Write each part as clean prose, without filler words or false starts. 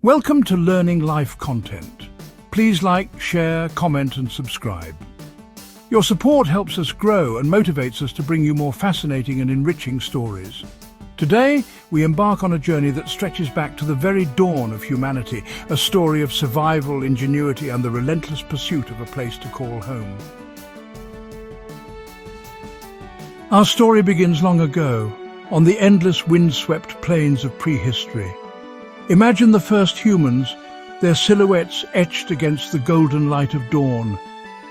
Welcome to Learning Life Content. Please like, share, comment and subscribe. Your support helps us grow and motivates us to bring you more fascinating and enriching stories. Today, we embark on a journey that stretches back to the very dawn of humanity, a story of survival, ingenuity and the relentless pursuit of a place to call home. Our story begins long ago, on the endless wind-swept plains of prehistory. Imagine the first humans, their silhouettes etched against the golden light of dawn,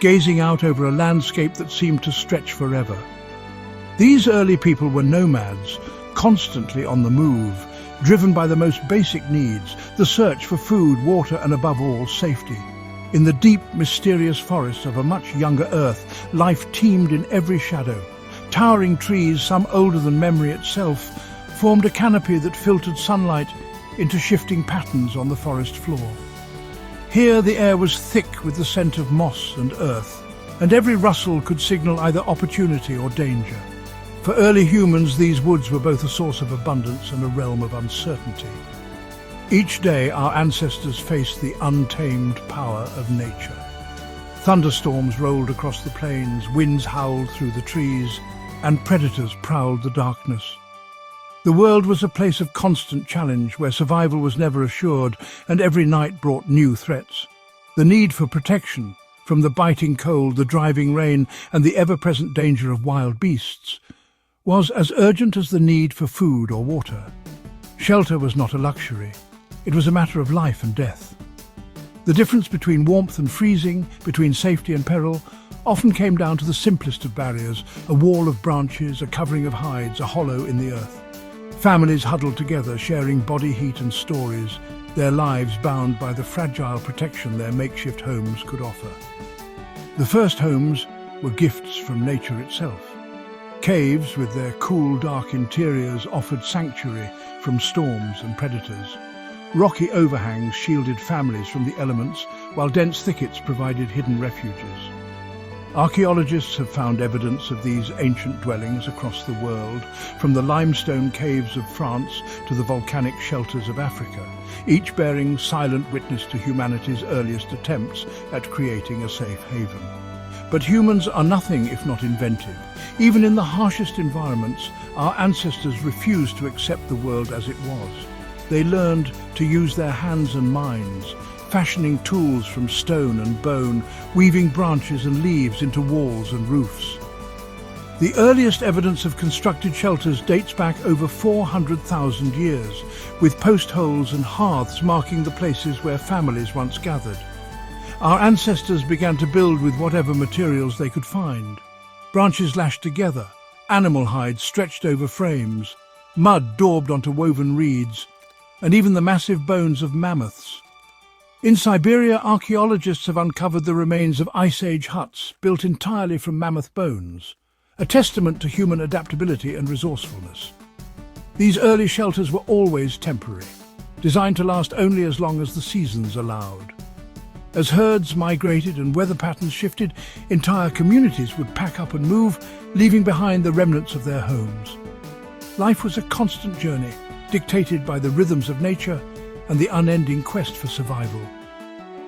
gazing out over a landscape that seemed to stretch forever. These early people were nomads, constantly on the move, driven by the most basic needs, the search for food, water and above all, safety. In the deep, mysterious forests of a much younger Earth, life teemed in every shadow. Towering trees, some older than memory itself, formed a canopy that filtered sunlight into shifting patterns on the forest floor. Here the air was thick with the scent of moss and earth, and every rustle could signal either opportunity or danger. For early humans, these woods were both a source of abundance and a realm of uncertainty. Each day, our ancestors faced the untamed power of nature. Thunderstorms rolled across the plains, winds howled through the trees, and predators prowled the darkness. The world was a place of constant challenge where survival was never assured and every night brought new threats. The need for protection, from the biting cold, the driving rain and the ever-present danger of wild beasts, was as urgent as the need for food or water. Shelter was not a luxury. It was a matter of life and death. The difference between warmth and freezing, between safety and peril, often came down to the simplest of barriers, a wall of branches, a covering of hides, a hollow in the earth. Families huddled together, sharing body heat and stories, their lives bound by the fragile protection their makeshift homes could offer. The first homes were gifts from nature itself. Caves, with their cool, dark interiors, offered sanctuary from storms and predators. Rocky overhangs shielded families from the elements, while dense thickets provided hidden refuges. Archaeologists have found evidence of these ancient dwellings across the world, from the limestone caves of France to the volcanic shelters of Africa, each bearing silent witness to humanity's earliest attempts at creating a safe haven. But humans are nothing if not inventive. Even in the harshest environments, our ancestors refused to accept the world as it was. They learned to use their hands and minds, fashioning tools from stone and bone, weaving branches and leaves into walls and roofs. The earliest evidence of constructed shelters dates back over 400,000 years, with post holes and hearths marking the places where families once gathered. Our ancestors began to build with whatever materials they could find. Branches lashed together, animal hides stretched over frames, mud daubed onto woven reeds, and even the massive bones of mammoths. In Siberia, archaeologists have uncovered the remains of Ice Age huts built entirely from mammoth bones, a testament to human adaptability and resourcefulness. These early shelters were always temporary, designed to last only as long as the seasons allowed. As herds migrated and weather patterns shifted, entire communities would pack up and move, leaving behind the remnants of their homes. Life was a constant journey, dictated by the rhythms of nature and the unending quest for survival.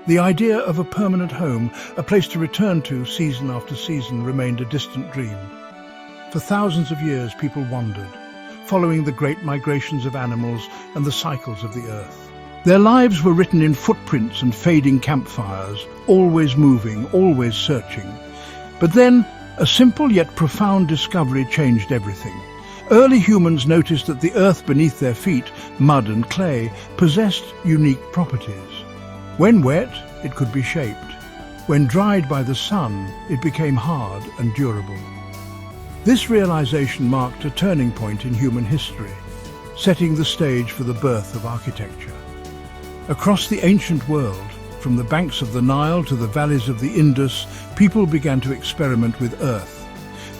The idea of a permanent home, a place to return to season after season, remained a distant dream. For thousands of years, people wandered, following the great migrations of animals and the cycles of the earth. Their lives were written in footprints and fading campfires, always moving, always searching. But then, a simple yet profound discovery changed everything. Early humans noticed that the earth beneath their feet, mud and clay, possessed unique properties. When wet, it could be shaped. When dried by the sun, it became hard and durable. This realization marked a turning point in human history, setting the stage for the birth of architecture. Across the ancient world, from the banks of the Nile to the valleys of the Indus, people began to experiment with earth.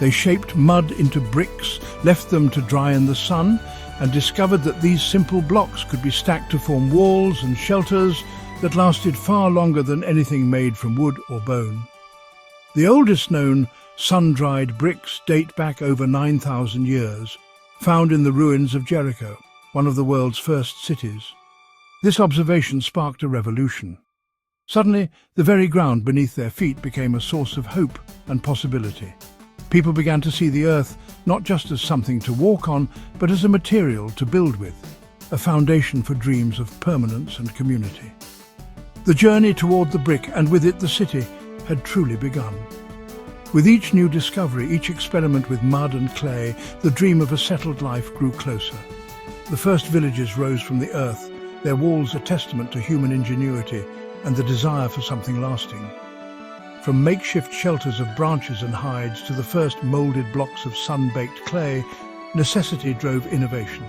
They shaped mud into bricks, left them to dry in the sun, and discovered that these simple blocks could be stacked to form walls and shelters that lasted far longer than anything made from wood or bone. The oldest known sun-dried bricks date back over 9,000 years, found in the ruins of Jericho, one of the world's first cities. This observation sparked a revolution. Suddenly, the very ground beneath their feet became a source of hope and possibility. People began to see the earth not just as something to walk on, but as a material to build with, a foundation for dreams of permanence and community. The journey toward the brick, and with it the city, had truly begun. With each new discovery, each experiment with mud and clay, the dream of a settled life grew closer. The first villages rose from the earth, their walls a testament to human ingenuity and the desire for something lasting. From makeshift shelters of branches and hides to the first molded blocks of sun-baked clay, necessity drove innovation.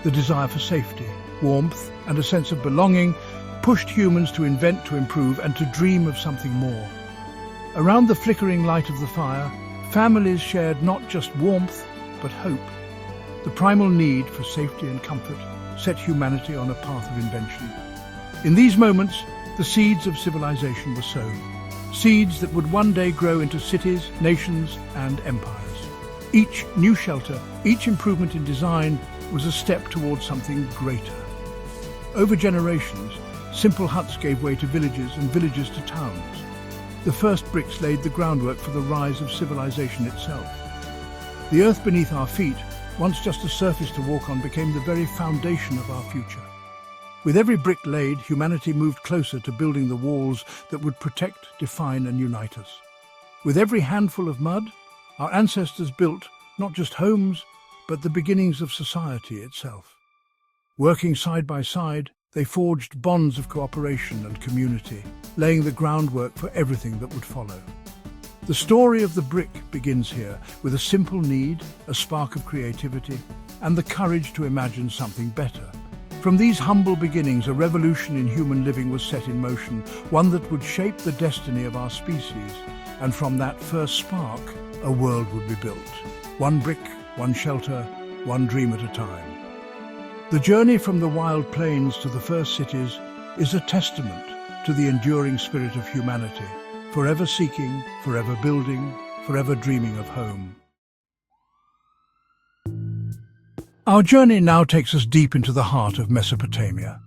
The desire for safety, warmth, and a sense of belonging pushed humans to invent, to improve, and to dream of something more. Around the flickering light of the fire, families shared not just warmth, but hope. The primal need for safety and comfort set humanity on a path of invention. In these moments, the seeds of civilization were sown. Seeds that would one day grow into cities, nations, and empires. Each new shelter, each improvement in design was a step towards something greater. Over generations, simple huts gave way to villages and villages to towns. The first bricks laid the groundwork for the rise of civilization itself. The earth beneath our feet, once just a surface to walk on, became the very foundation of our future. With every brick laid, humanity moved closer to building the walls that would protect, define, and unite us. With every handful of mud, our ancestors built not just homes, but the beginnings of society itself. Working side by side, they forged bonds of cooperation and community, laying the groundwork for everything that would follow. The story of the brick begins here, with a simple need, a spark of creativity, and the courage to imagine something better. From these humble beginnings, a revolution in human living was set in motion, one that would shape the destiny of our species. And from that first spark, a world would be built. One brick, one shelter, one dream at a time. The journey from the wild plains to the first cities is a testament to the enduring spirit of humanity, forever seeking, forever building, forever dreaming of home. Our journey now takes us deep into the heart of Mesopotamia,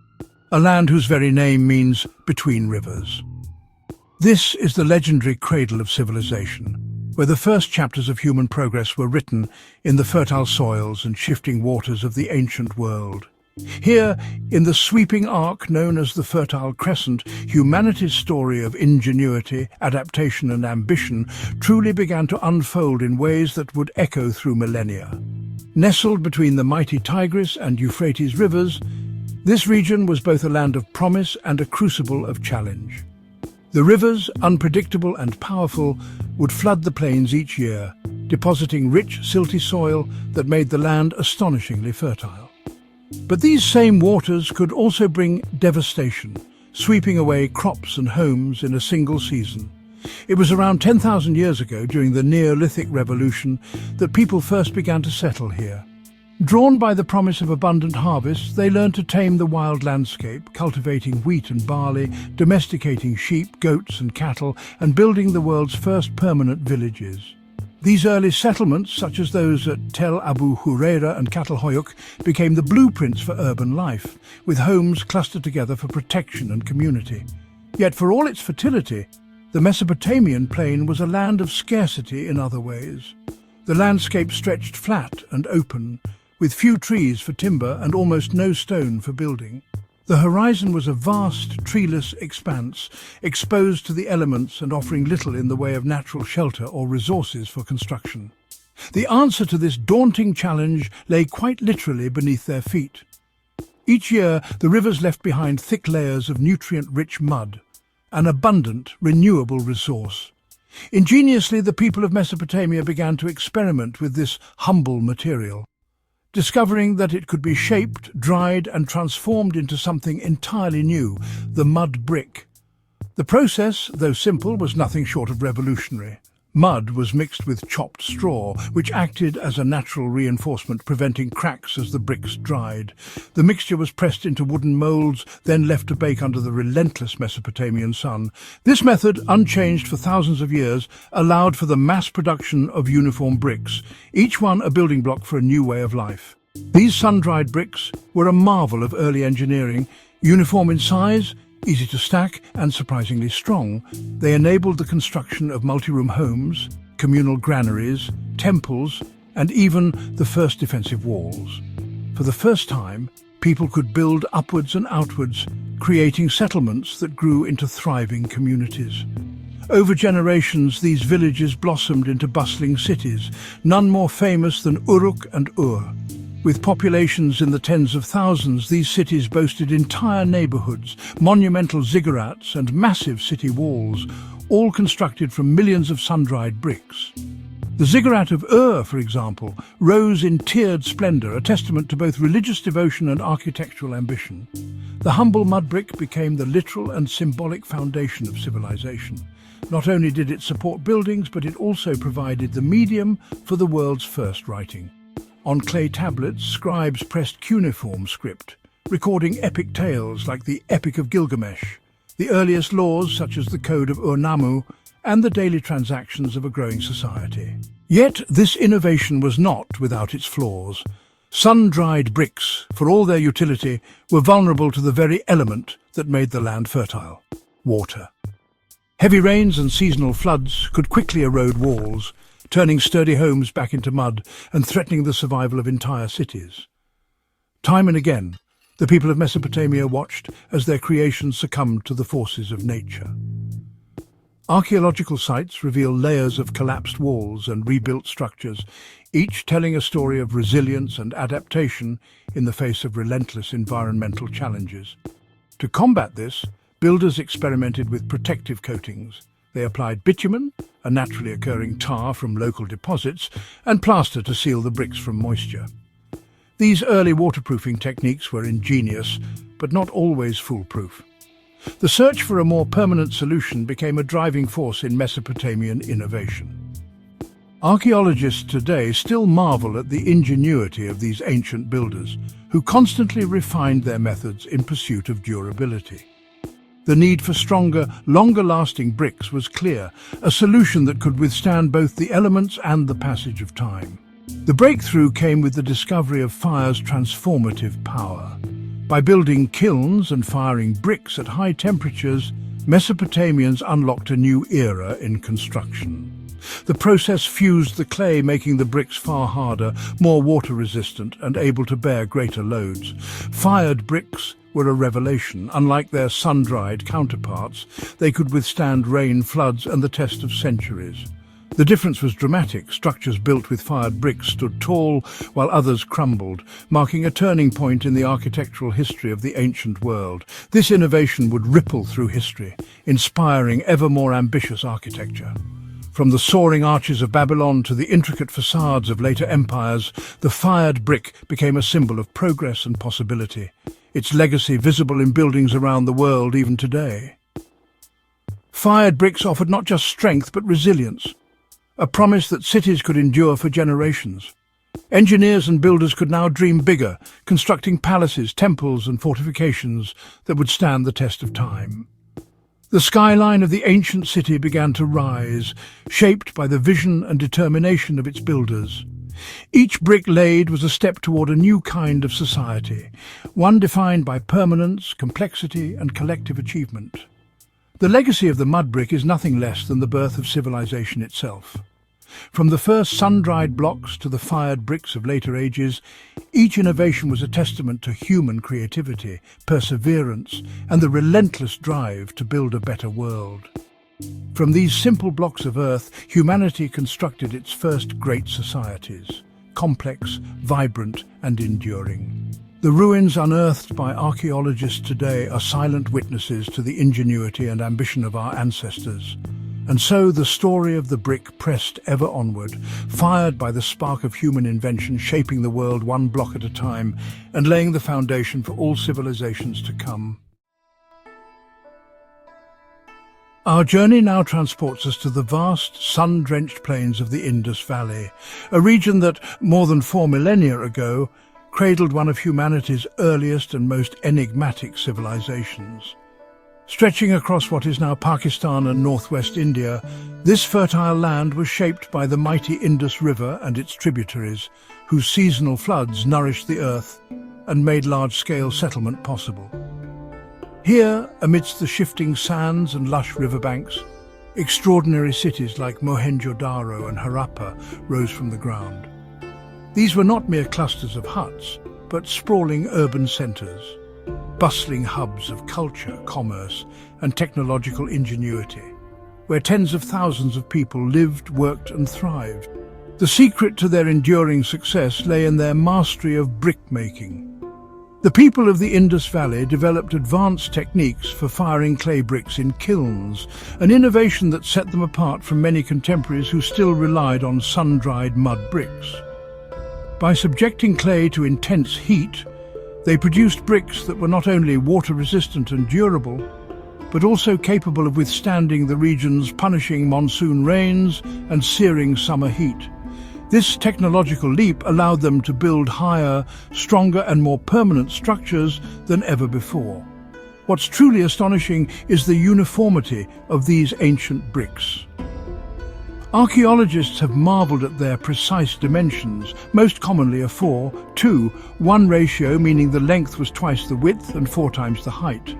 a land whose very name means between rivers. This is the legendary cradle of civilization, where the first chapters of human progress were written in the fertile soils and shifting waters of the ancient world. Here, in the sweeping arc known as the Fertile Crescent, humanity's story of ingenuity, adaptation and ambition truly began to unfold in ways that would echo through millennia. Nestled between the mighty Tigris and Euphrates rivers, this region was both a land of promise and a crucible of challenge. The rivers, unpredictable and powerful, would flood the plains each year, depositing rich, silty soil that made the land astonishingly fertile. But these same waters could also bring devastation, sweeping away crops and homes in a single season. It was around 10,000 years ago, during the Neolithic Revolution, that people first began to settle here. Drawn by the promise of abundant harvests, they learned to tame the wild landscape, cultivating wheat and barley, domesticating sheep, goats and cattle, and building the world's first permanent villages. These early settlements, such as those at Tel Abu Huraira and Catalhoyuk, became the blueprints for urban life, with homes clustered together for protection and community. Yet for all its fertility, the Mesopotamian plain was a land of scarcity in other ways. The landscape stretched flat and open, with few trees for timber and almost no stone for building. The horizon was a vast, treeless expanse, exposed to the elements and offering little in the way of natural shelter or resources for construction. The answer to this daunting challenge lay quite literally beneath their feet. Each year, the rivers left behind thick layers of nutrient-rich mud, an abundant, renewable resource. Ingeniously, the people of Mesopotamia began to experiment with this humble material, discovering that it could be shaped, dried, and transformed into something entirely new, the mud brick. The process, though simple, was nothing short of revolutionary. Mud was mixed with chopped straw, which acted as a natural reinforcement, preventing cracks as the bricks dried. The mixture was pressed into wooden moulds, then left to bake under the relentless Mesopotamian sun. This method, unchanged for thousands of years, allowed for the mass production of uniform bricks, each one a building block for a new way of life. These sun-dried bricks were a marvel of early engineering, Uniform in size, easy to stack and surprisingly strong, they enabled the construction of multi-room homes, communal granaries, temples, and even the first defensive walls. For the first time, people could build upwards and outwards, creating settlements that grew into thriving communities. Over generations, these villages blossomed into bustling cities, none more famous than Uruk and Ur. With populations in the tens of thousands, these cities boasted entire neighborhoods, monumental ziggurats and massive city walls, all constructed from millions of sun-dried bricks. The ziggurat of Ur, for example, rose in tiered splendor, a testament to both religious devotion and architectural ambition. The humble mud brick became the literal and symbolic foundation of civilization. Not only did it support buildings, but it also provided the medium for the world's first writing. On clay tablets, scribes pressed cuneiform script, recording epic tales like the Epic of Gilgamesh, the earliest laws such as the Code of Ur-Nammu, and the daily transactions of a growing society. Yet this innovation was not without its flaws. Sun-dried bricks, for all their utility, were vulnerable to the very element that made the land fertile: water. Heavy rains and seasonal floods could quickly erode walls, turning sturdy homes back into mud and threatening the survival of entire cities. Time and again, the people of Mesopotamia watched as their creations succumbed to the forces of nature. Archaeological sites reveal layers of collapsed walls and rebuilt structures, each telling a story of resilience and adaptation in the face of relentless environmental challenges. To combat this, builders experimented with protective coatings. They applied bitumen, a naturally occurring tar from local deposits, and plaster to seal the bricks from moisture. These early waterproofing techniques were ingenious, but not always foolproof. The search for a more permanent solution became a driving force in Mesopotamian innovation. Archaeologists today still marvel at the ingenuity of these ancient builders, who constantly refined their methods in pursuit of durability. The need for stronger, longer-lasting bricks was clear, a solution that could withstand both the elements and the passage of time. The breakthrough came with the discovery of fire's transformative power. By building kilns and firing bricks at high temperatures, Mesopotamians unlocked a new era in construction. The process fused the clay, making the bricks far harder, more water-resistant, and able to bear greater loads. Fired bricks were a revelation. Unlike their sun-dried counterparts, they could withstand rain, floods, and the test of centuries. The difference was dramatic. Structures built with fired bricks stood tall, while others crumbled, marking a turning point in the architectural history of the ancient world. This innovation would ripple through history, inspiring ever more ambitious architecture. From the soaring arches of Babylon to the intricate facades of later empires, the fired brick became a symbol of progress and possibility, its legacy visible in buildings around the world even today. Fired bricks offered not just strength but resilience, a promise that cities could endure for generations. Engineers and builders could now dream bigger, constructing palaces, temples and fortifications that would stand the test of time. The skyline of the ancient city began to rise, shaped by the vision and determination of its builders. Each brick laid was a step toward a new kind of society, one defined by permanence, complexity, and collective achievement. The legacy of the mud brick is nothing less than the birth of civilization itself. From the first sun-dried blocks to the fired bricks of later ages, each innovation was a testament to human creativity, perseverance, and the relentless drive to build a better world. From these simple blocks of earth, humanity constructed its first great societies, complex, vibrant, and enduring. The ruins unearthed by archaeologists today are silent witnesses to the ingenuity and ambition of our ancestors. And so the story of the brick pressed ever onward, fired by the spark of human invention, shaping the world one block at a time and laying the foundation for all civilizations to come. Our journey now transports us to the vast, sun-drenched plains of the Indus Valley, a region that, more than 4 millennia ago, cradled one of humanity's earliest and most enigmatic civilizations. Stretching across what is now Pakistan and northwest India, this fertile land was shaped by the mighty Indus River and its tributaries, whose seasonal floods nourished the earth and made large-scale settlement possible. Here, amidst the shifting sands and lush riverbanks, extraordinary cities like Mohenjo-daro and Harappa rose from the ground. These were not mere clusters of huts, but sprawling urban centres, bustling hubs of culture, commerce, and technological ingenuity, where tens of thousands of people lived, worked, and thrived. The secret to their enduring success lay in their mastery of brick-making. The people of the Indus Valley developed advanced techniques for firing clay bricks in kilns, an innovation that set them apart from many contemporaries who still relied on sun-dried mud bricks. By subjecting clay to intense heat, they produced bricks that were not only water-resistant and durable, but also capable of withstanding the region's punishing monsoon rains and searing summer heat. This technological leap allowed them to build higher, stronger and more permanent structures than ever before. What's truly astonishing is the uniformity of these ancient bricks. Archaeologists have marveled at their precise dimensions, most commonly a 4:1 ratio, meaning the length was twice the width and 4 times the height.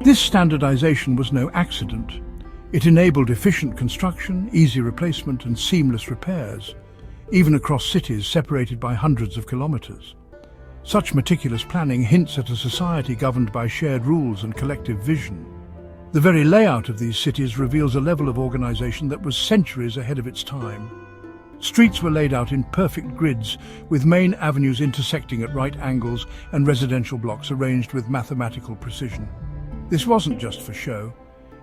This standardization was no accident. It enabled efficient construction, easy replacement and seamless repairs, even across cities separated by hundreds of kilometers. Such meticulous planning hints at a society governed by shared rules and collective vision. The very layout of these cities reveals a level of organization that was centuries ahead of its time. Streets were laid out in perfect grids, with main avenues intersecting at right angles and residential blocks arranged with mathematical precision. This wasn't just for show.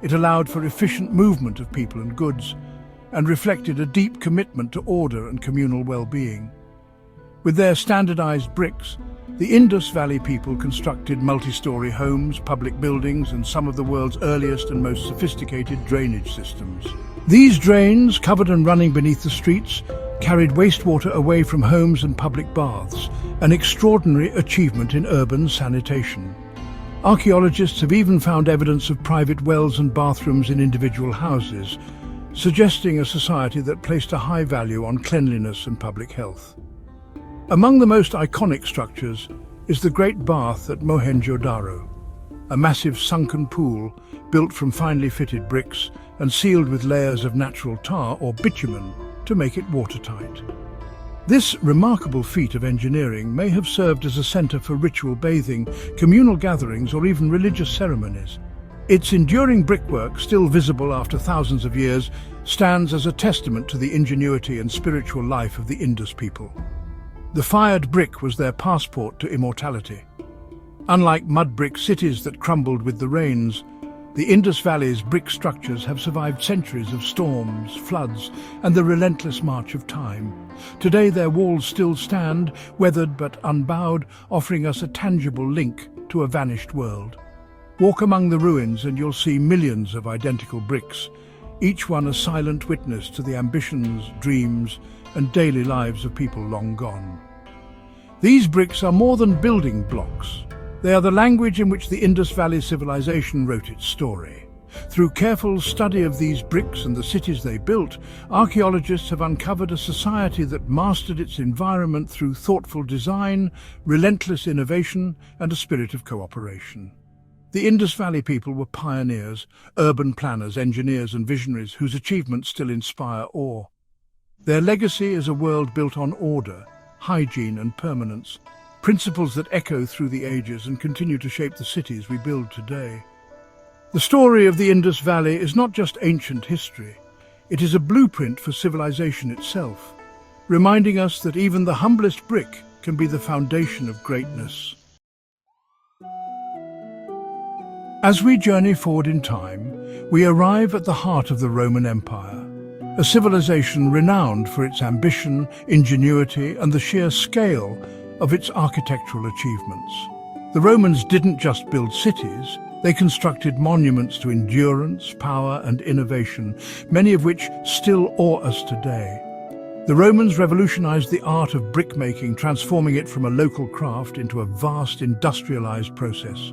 It allowed for efficient movement of people and goods, and reflected a deep commitment to order and communal well-being. With their standardized bricks, the Indus Valley people constructed multi-story homes, public buildings, and some of the world's earliest and most sophisticated drainage systems. These drains, covered and running beneath the streets, carried wastewater away from homes and public baths, an extraordinary achievement in urban sanitation. Archaeologists have even found evidence of private wells and bathrooms in individual houses, suggesting a society that placed a high value on cleanliness and public health. Among the most iconic structures is the Great Bath at Mohenjo-daro, a massive sunken pool built from finely fitted bricks and sealed with layers of natural tar or bitumen to make it watertight. This remarkable feat of engineering may have served as a center for ritual bathing, communal gatherings, or even religious ceremonies. Its enduring brickwork, still visible after thousands of years, stands as a testament to the ingenuity and spiritual life of the Indus people. The fired brick was their passport to immortality. Unlike mud brick cities that crumbled with the rains, the Indus Valley's brick structures have survived centuries of storms, floods, and the relentless march of time. Today their walls still stand, weathered but unbowed, offering us a tangible link to a vanished world. Walk among the ruins and you'll see millions of identical bricks, each one a silent witness to the ambitions, dreams, and daily lives of people long gone. These bricks are more than building blocks. They are the language in which the Indus Valley civilization wrote its story. Through careful study of these bricks and the cities they built, archaeologists have uncovered a society that mastered its environment through thoughtful design, relentless innovation, and a spirit of cooperation. The Indus Valley people were pioneers, urban planners, engineers, and visionaries whose achievements still inspire awe. Their legacy is a world built on order, hygiene, and permanence, principles that echo through the ages and continue to shape the cities we build today. The story of the Indus Valley is not just ancient history. It is a blueprint for civilization itself, reminding us that even the humblest brick can be the foundation of greatness. As we journey forward in time, we arrive at the heart of the Roman Empire, a civilization renowned for its ambition, ingenuity, and the sheer scale of its architectural achievements. The Romans didn't just build cities, they constructed monuments to endurance, power, and innovation, many of which still awe us today. The Romans revolutionized the art of brickmaking, transforming it from a local craft into a vast industrialized process.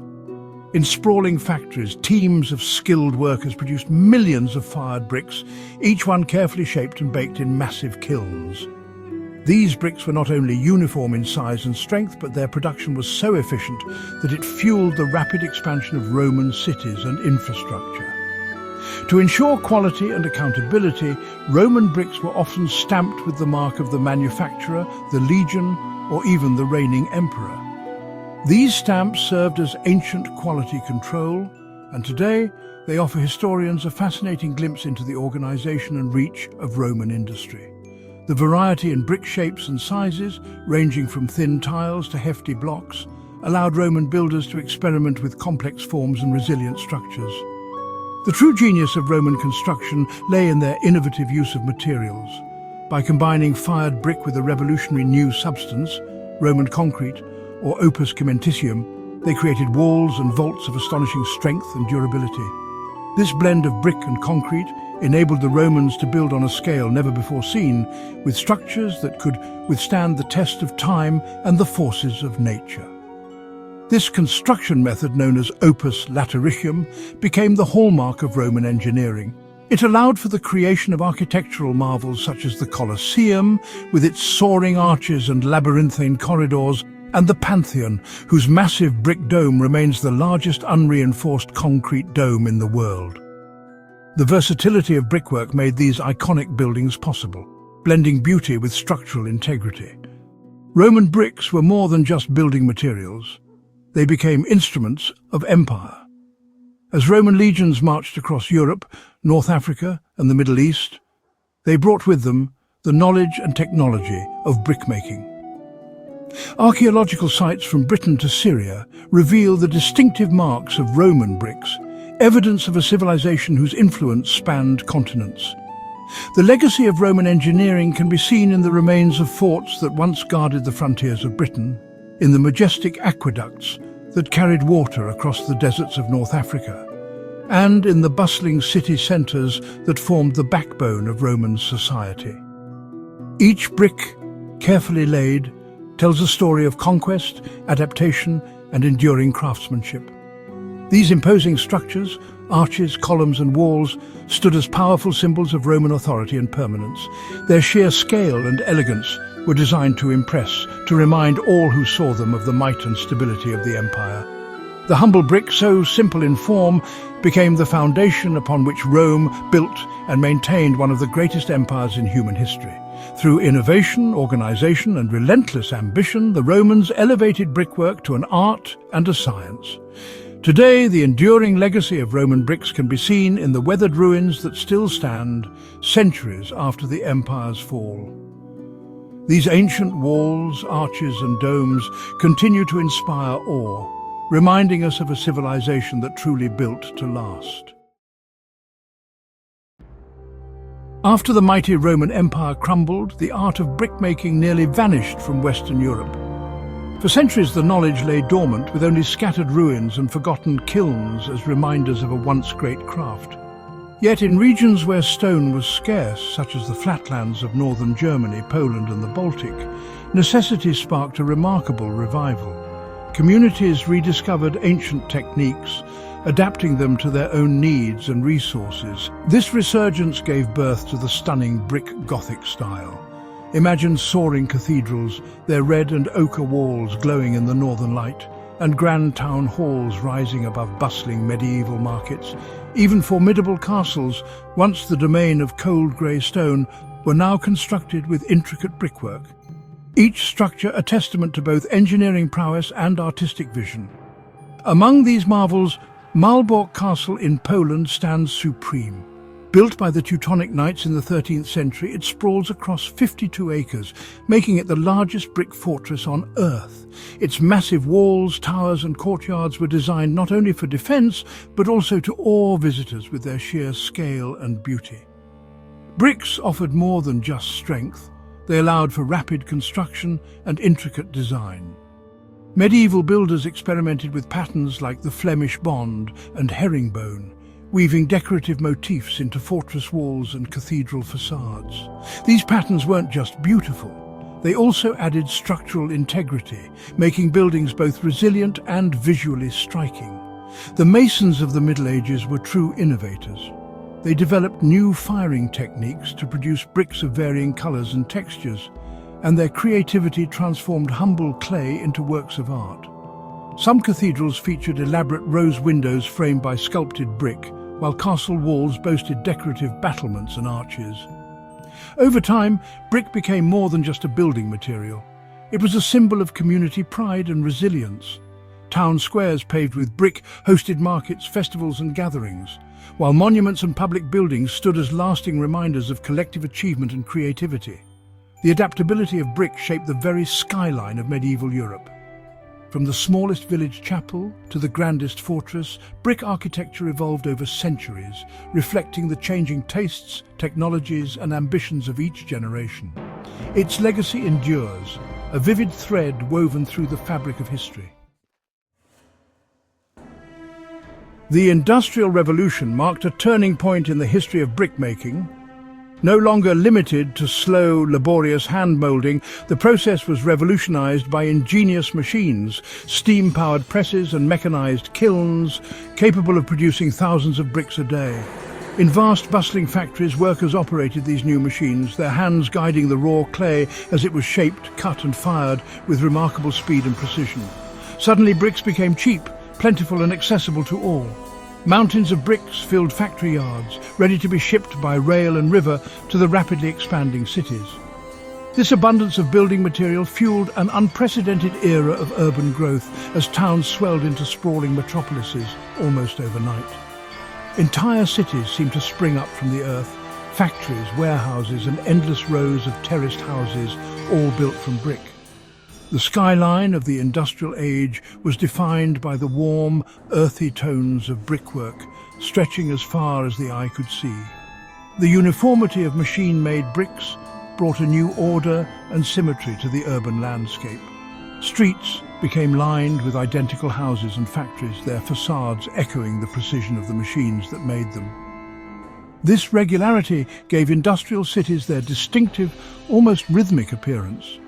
In sprawling factories, teams of skilled workers produced millions of fired bricks, each one carefully shaped and baked in massive kilns. These bricks were not only uniform in size and strength, but their production was so efficient that it fueled the rapid expansion of Roman cities and infrastructure. To ensure quality and accountability, Roman bricks were often stamped with the mark of the manufacturer, the legion, or even the reigning emperor. These stamps served as ancient quality control, and today they offer historians a fascinating glimpse into the organization and reach of Roman industry. The variety in brick shapes and sizes, ranging from thin tiles to hefty blocks, allowed Roman builders to experiment with complex forms and resilient structures. The true genius of Roman construction lay in their innovative use of materials. By combining fired brick with a revolutionary new substance, Roman concrete, or opus cementitium, they created walls and vaults of astonishing strength and durability. This blend of brick and concrete enabled the Romans to build on a scale never before seen, with structures that could withstand the test of time and the forces of nature. This construction method, known as opus latericium, became the hallmark of Roman engineering. It allowed for the creation of architectural marvels such as the Colosseum, with its soaring arches and labyrinthine corridors, and the Pantheon, whose massive brick dome remains the largest unreinforced concrete dome in the world. The versatility of brickwork made these iconic buildings possible, blending beauty with structural integrity. Roman bricks were more than just building materials. They became instruments of empire. As Roman legions marched across Europe, North Africa, and the Middle East, they brought with them the knowledge and technology of brickmaking. Archaeological sites from Britain to Syria reveal the distinctive marks of Roman bricks, evidence of a civilization whose influence spanned continents. The legacy of Roman engineering can be seen in the remains of forts that once guarded the frontiers of Britain, in the majestic aqueducts that carried water across the deserts of North Africa, and in the bustling city centres that formed the backbone of Roman society. Each brick, carefully laid, tells a story of conquest, adaptation, and enduring craftsmanship. These imposing structures, arches, columns, and walls, stood as powerful symbols of Roman authority and permanence. Their sheer scale and elegance were designed to impress, to remind all who saw them of the might and stability of the empire. The humble brick, so simple in form, became the foundation upon which Rome built and maintained one of the greatest empires in human history. Through innovation, organization, and relentless ambition, the Romans elevated brickwork to an art and a science. Today, the enduring legacy of Roman bricks can be seen in the weathered ruins that still stand centuries after the empire's fall. These ancient walls, arches, and domes continue to inspire awe, reminding us of a civilization that truly built to last. After the mighty Roman Empire crumbled, the art of brickmaking nearly vanished from Western Europe. For centuries, the knowledge lay dormant, with only scattered ruins and forgotten kilns as reminders of a once great craft. Yet in regions where stone was scarce, such as the flatlands of northern Germany, Poland, and the Baltic, necessity sparked a remarkable revival. Communities rediscovered ancient techniques, adapting them to their own needs and resources. This resurgence gave birth to the stunning brick Gothic style. Imagine soaring cathedrals, their red and ochre walls glowing in the northern light, and grand town halls rising above bustling medieval markets. Even formidable castles, once the domain of cold grey stone, were now constructed with intricate brickwork. Each structure a testament to both engineering prowess and artistic vision. Among these marvels, Malbork Castle in Poland stands supreme. Built by the Teutonic Knights in the 13th century, it sprawls across 52 acres, making it the largest brick fortress on Earth. Its massive walls, towers, and courtyards were designed not only for defense, but also to awe visitors with their sheer scale and beauty. Bricks offered more than just strength. They allowed for rapid construction and intricate design. Medieval builders experimented with patterns like the Flemish bond and herringbone, weaving decorative motifs into fortress walls and cathedral facades. These patterns weren't just beautiful, they also added structural integrity, making buildings both resilient and visually striking. The masons of the Middle Ages were true innovators. They developed new firing techniques to produce bricks of varying colors and textures, and their creativity transformed humble clay into works of art. Some cathedrals featured elaborate rose windows framed by sculpted brick, while castle walls boasted decorative battlements and arches. Over time, brick became more than just a building material. It was a symbol of community pride and resilience. Town squares paved with brick hosted markets, festivals and gatherings, while monuments and public buildings stood as lasting reminders of collective achievement and creativity. The adaptability of brick shaped the very skyline of medieval Europe. From the smallest village chapel to the grandest fortress, brick architecture evolved over centuries, reflecting the changing tastes, technologies and ambitions of each generation. Its legacy endures, a vivid thread woven through the fabric of history. The Industrial Revolution marked a turning point in the history of brickmaking. No longer limited to slow, laborious hand moulding, the process was revolutionized by ingenious machines, steam-powered presses and mechanized kilns, capable of producing thousands of bricks a day. In vast, bustling factories, workers operated these new machines, their hands guiding the raw clay as it was shaped, cut and fired with remarkable speed and precision. Suddenly, bricks became cheap, plentiful and accessible to all. Mountains of bricks filled factory yards, ready to be shipped by rail and river to the rapidly expanding cities. This abundance of building material fueled an unprecedented era of urban growth as towns swelled into sprawling metropolises almost overnight. Entire cities seemed to spring up from the earth, factories, warehouses and endless rows of terraced houses, all built from brick. The skyline of the industrial age was defined by the warm, earthy tones of brickwork, stretching as far as the eye could see. The uniformity of machine-made bricks brought a new order and symmetry to the urban landscape. Streets became lined with identical houses and factories, their facades echoing the precision of the machines that made them. This regularity gave industrial cities their distinctive, almost rhythmic appearance.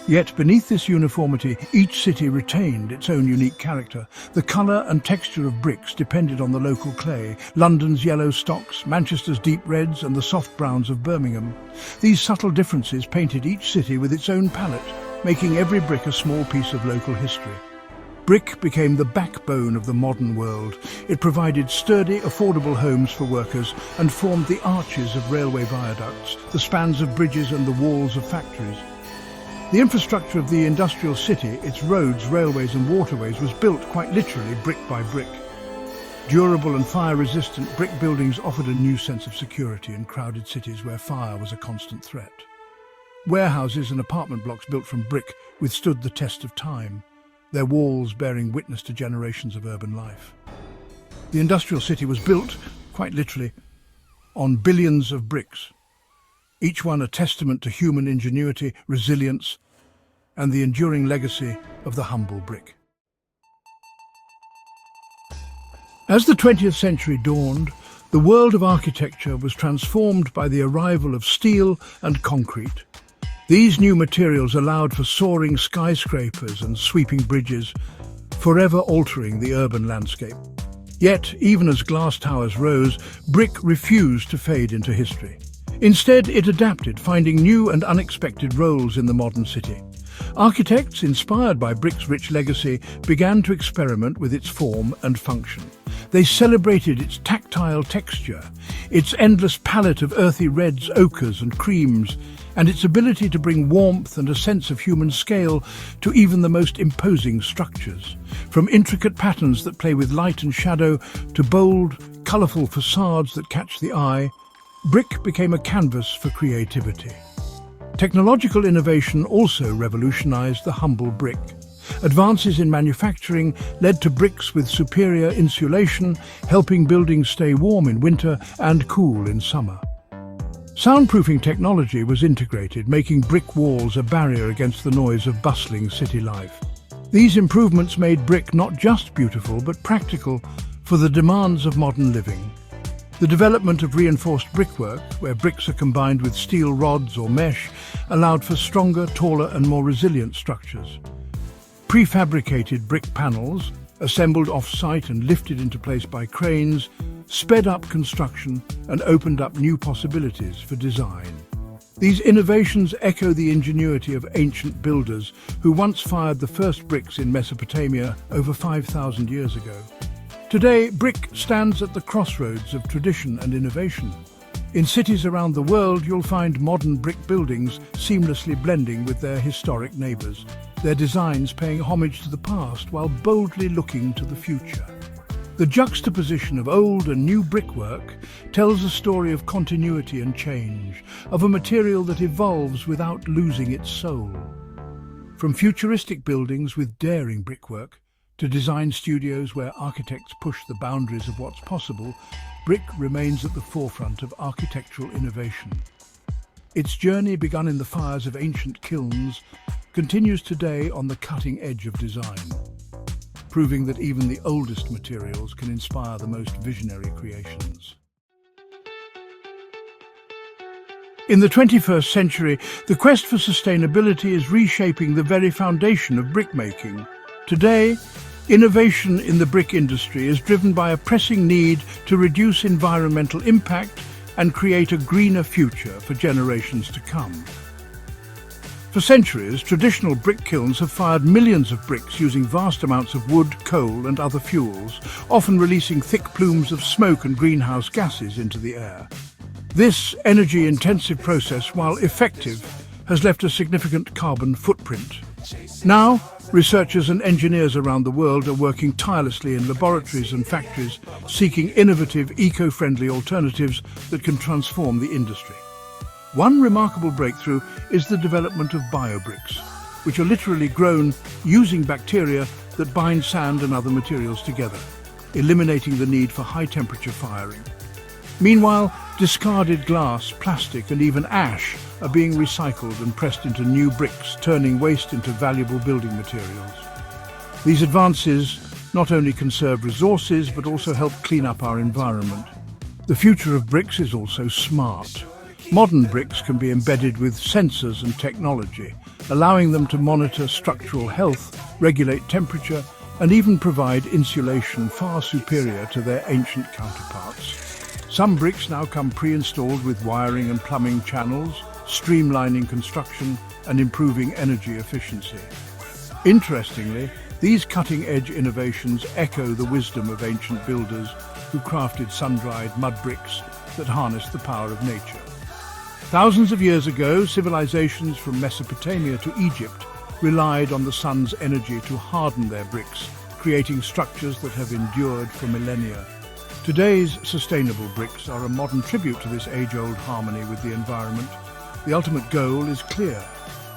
Yet beneath this uniformity, each city retained its own unique character. The colour and texture of bricks depended on the local clay, London's yellow stocks, Manchester's deep reds and the soft browns of Birmingham. These subtle differences painted each city with its own palette, making every brick a small piece of local history. Brick became the backbone of the modern world. It provided sturdy, affordable homes for workers and formed the arches of railway viaducts, the spans of bridges and the walls of factories. The infrastructure of the industrial city, its roads, railways and waterways, was built quite literally brick by brick. Durable and fire-resistant brick buildings offered a new sense of security in crowded cities where fire was a constant threat. Warehouses and apartment blocks built from brick withstood the test of time, their walls bearing witness to generations of urban life. The industrial city was built, quite literally, on billions of bricks, each one a testament to human ingenuity, resilience, and the enduring legacy of the humble brick. As the 20th century dawned, the world of architecture was transformed by the arrival of steel and concrete. These new materials allowed for soaring skyscrapers and sweeping bridges, forever altering the urban landscape. Yet, even as glass towers rose, brick refused to fade into history. Instead, it adapted, finding new and unexpected roles in the modern city. Architects, inspired by brick's rich legacy, began to experiment with its form and function. They celebrated its tactile texture, its endless palette of earthy reds, ochres and creams, and its ability to bring warmth and a sense of human scale to even the most imposing structures. From intricate patterns that play with light and shadow to bold, colourful facades that catch the eye, brick became a canvas for creativity. Technological innovation also revolutionized the humble brick. Advances in manufacturing led to bricks with superior insulation, helping buildings stay warm in winter and cool in summer. Soundproofing technology was integrated, making brick walls a barrier against the noise of bustling city life. These improvements made brick not just beautiful, but practical for the demands of modern living. The development of reinforced brickwork, where bricks are combined with steel rods or mesh, allowed for stronger, taller and more resilient structures. Prefabricated brick panels, assembled off-site and lifted into place by cranes, sped up construction and opened up new possibilities for design. These innovations echo the ingenuity of ancient builders who once fired the first bricks in Mesopotamia over 5,000 years ago. Today, brick stands at the crossroads of tradition and innovation. In cities around the world, you'll find modern brick buildings seamlessly blending with their historic neighbours, their designs paying homage to the past while boldly looking to the future. The juxtaposition of old and new brickwork tells a story of continuity and change, of a material that evolves without losing its soul. From futuristic buildings with daring brickwork to design studios where architects push the boundaries of what's possible, brick remains at the forefront of architectural innovation. Its journey, begun in the fires of ancient kilns, continues today on the cutting edge of design, proving that even the oldest materials can inspire the most visionary creations. In the 21st century, the quest for sustainability is reshaping the very foundation of brickmaking. Today, innovation in the brick industry is driven by a pressing need to reduce environmental impact and create a greener future for generations to come. For centuries, traditional brick kilns have fired millions of bricks using vast amounts of wood, coal and other fuels, often releasing thick plumes of smoke and greenhouse gases into the air. This energy-intensive process, while effective, has left a significant carbon footprint. Now, researchers and engineers around the world are working tirelessly in laboratories and factories, seeking innovative, eco-friendly alternatives that can transform the industry. One remarkable breakthrough is the development of biobricks, which are literally grown using bacteria that bind sand and other materials together, eliminating the need for high-temperature firing. Meanwhile, discarded glass, plastic and even ash are being recycled and pressed into new bricks, turning waste into valuable building materials. These advances not only conserve resources but also help clean up our environment. The future of bricks is also smart. Modern bricks can be embedded with sensors and technology, allowing them to monitor structural health, regulate temperature, and even provide insulation far superior to their ancient counterparts. Some bricks now come pre-installed with wiring and plumbing channels, streamlining construction and improving energy efficiency. Interestingly, these cutting-edge innovations echo the wisdom of ancient builders who crafted sun-dried mud bricks that harness the power of nature. Thousands of years ago, civilizations from Mesopotamia to Egypt relied on the sun's energy to harden their bricks, creating structures that have endured for millennia. Today's sustainable bricks are a modern tribute to this age-old harmony with the environment. The ultimate goal is clear: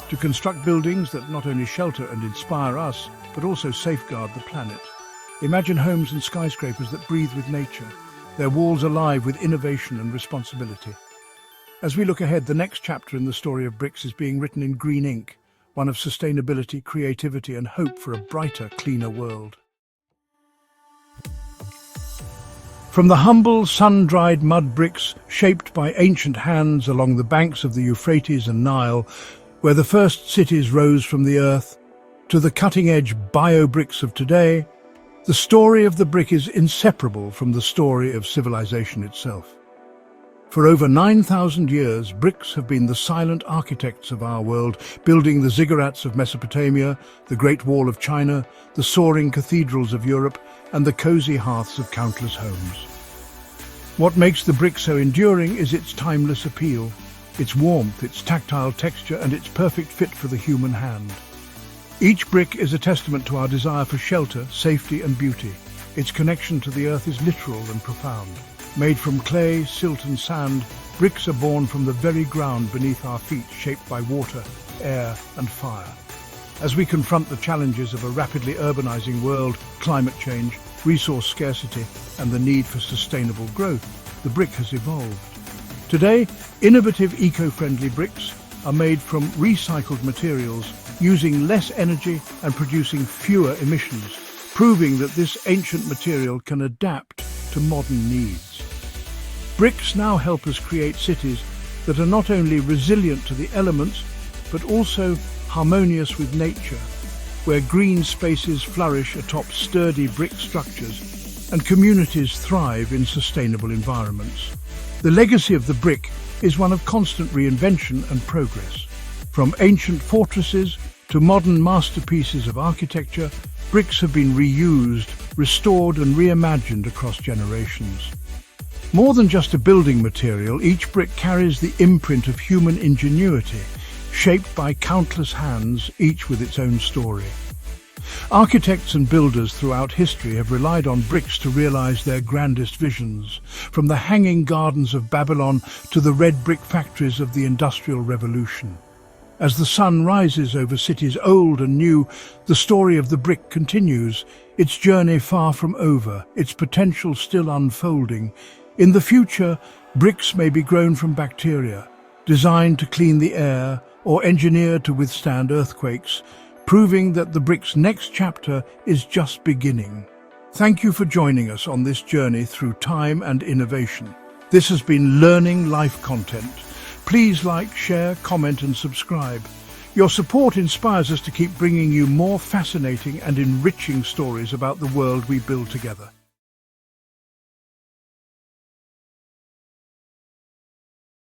to construct buildings that not only shelter and inspire us, but also safeguard the planet. Imagine homes and skyscrapers that breathe with nature, their walls alive with innovation and responsibility. As we look ahead, the next chapter in the story of bricks is being written in green ink, one of sustainability, creativity and hope for a brighter, cleaner world. From the humble, sun-dried mud bricks shaped by ancient hands along the banks of the Euphrates and Nile, where the first cities rose from the earth, to the cutting-edge bio-bricks of today, the story of the brick is inseparable from the story of civilization itself. For over 9,000 years, bricks have been the silent architects of our world, building the ziggurats of Mesopotamia, the Great Wall of China, the soaring cathedrals of Europe, and the cozy hearths of countless homes. What makes the brick so enduring is its timeless appeal, its warmth, its tactile texture, and its perfect fit for the human hand. Each brick is a testament to our desire for shelter, safety, and beauty. Its connection to the earth is literal and profound. Made from clay, silt and sand, bricks are born from the very ground beneath our feet, shaped by water, air and fire. As we confront the challenges of a rapidly urbanizing world, climate change, resource scarcity and the need for sustainable growth, the brick has evolved. Today, innovative eco-friendly bricks are made from recycled materials, using less energy and producing fewer emissions, proving that this ancient material can adapt to modern needs. Bricks now help us create cities that are not only resilient to the elements, but also harmonious with nature, where green spaces flourish atop sturdy brick structures and communities thrive in sustainable environments. The legacy of the brick is one of constant reinvention and progress. From ancient fortresses to modern masterpieces of architecture, bricks have been reused, restored and reimagined across generations. More than just a building material, each brick carries the imprint of human ingenuity, shaped by countless hands, each with its own story. Architects and builders throughout history have relied on bricks to realize their grandest visions, from the hanging gardens of Babylon to the red brick factories of the Industrial Revolution. As the sun rises over cities old and new, the story of the brick continues, its journey far from over, its potential still unfolding. In the future, bricks may be grown from bacteria, designed to clean the air, or engineered to withstand earthquakes, proving that the brick's next chapter is just beginning. Thank you for joining us on this journey through time and innovation. This has been Learning Life Content. Please like, share, comment and subscribe. Your support inspires us to keep bringing you more fascinating and enriching stories about the world we build together.